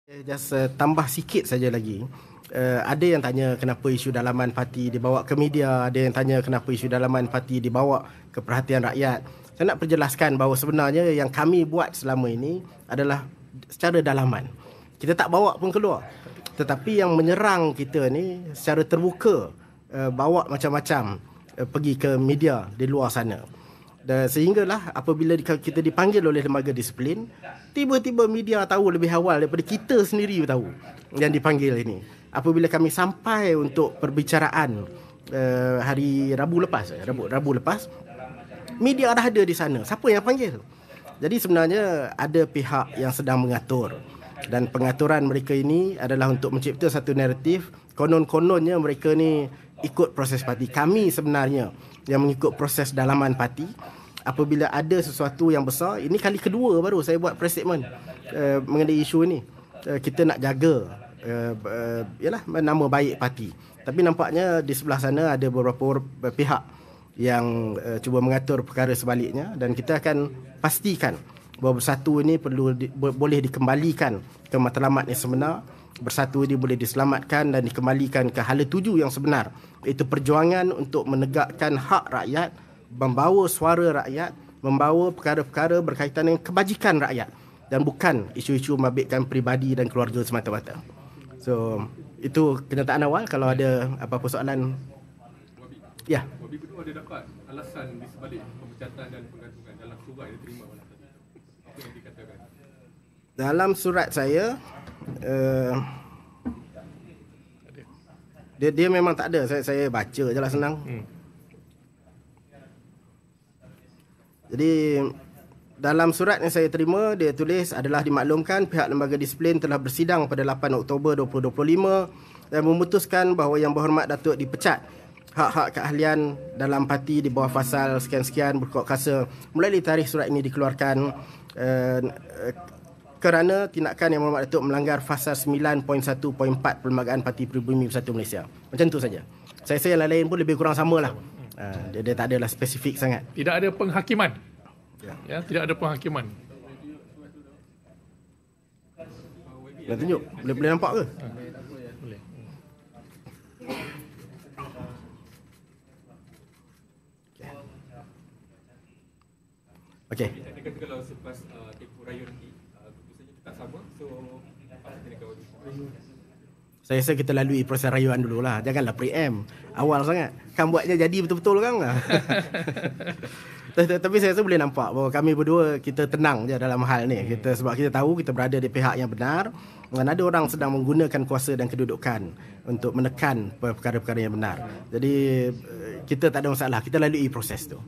Just tambah sikit saja lagi. Ada yang tanya kenapa isu dalaman parti dibawa ke media, ada yang tanya kenapa isu dalaman parti dibawa ke perhatian rakyat. Saya nak perjelaskan bahawa sebenarnya yang kami buat selama ini adalah secara dalaman. Kita tak bawa pun keluar. Tetapi yang menyerang kita ni secara terbuka, bawa macam-macam pergi ke media di luar sana. Dan sehinggalah apabila kita dipanggil oleh lembaga disiplin, tiba-tiba media tahu lebih awal daripada kita sendiri tahu yang dipanggil ini. Apabila kami sampai untuk perbicaraan hari Rabu lepas, media dah ada di sana. Siapa yang panggil? Jadi sebenarnya ada pihak yang sedang mengatur. Dan pengaturan mereka ini adalah untuk mencipta satu naratif. Konon-kononnya mereka ni ikut proses parti. Kami sebenarnya yang mengikut proses dalaman parti. Apabila ada sesuatu yang besar, ini kali kedua baru saya buat press statement mengenai isu ini. Kita nak jaga nama baik parti. Tapi nampaknya di sebelah sana ada beberapa pihak yang cuba mengatur perkara sebaliknya, dan kita akan pastikan bahawa Bersatu ini boleh dikembalikan ke matlamat yang sebenar. Bersatu ini boleh diselamatkan dan dikembalikan ke hala tuju yang sebenar, iaitu perjuangan untuk menegakkan hak rakyat, membawa suara rakyat, membawa perkara-perkara berkaitan dengan kebajikan rakyat, dan bukan isu-isu membabitkan peribadi dan keluarga semata-mata. So, itu kenyataan awal. Kalau ada apa-apa soalan. Ya. Wabi berdua ada dapat alasan di sebalik pemecatan dan penggantungan dalam surat yang diterima oleh tadi. Apa yang dikatakan? Dalam surat saya, dia memang tak ada. Saya baca je lah senang. Jadi dalam surat yang saya terima, dia tulis adalah dimaklumkan pihak lembaga disiplin telah bersidang pada 8 Oktober 2025 dan memutuskan bahawa Yang Berhormat Datuk dipecat hak-hak keahlian dalam parti di bawah pasal sekian-sekian berkot kasa mulai dari tarikh surat ini dikeluarkan kerana tindakan Yang Berhormat Datuk melanggar fasal 9.1.4 Perlembagaan Parti Pribumi Bersatu Malaysia. Macam tu saja. Saya yang lain pun lebih kurang samalah. Dia tak adalah spesifik sangat. Tidak ada penghakiman. Ya, tidak ada penghakiman. Nak tunjuk? Boleh nampak ke? Boleh. Okey. Dia kata kalau selepas tempoh raya nanti keputusannya tetap sama, so apa tindakan Wabi? Saya rasa kita lalui proses rayuan dululah. Janganlah preempt awal sangat. Kan buatnya jadi betul-betul kan? Tapi saya rasa boleh nampak bahawa kami berdua kita tenang je dalam hal ni. Sebab kita tahu kita berada di pihak yang benar, dan ada orang sedang menggunakan kuasa dan kedudukan untuk menekan perkara-perkara yang benar. Jadi kita tak ada masalah. Kita lalui proses tu.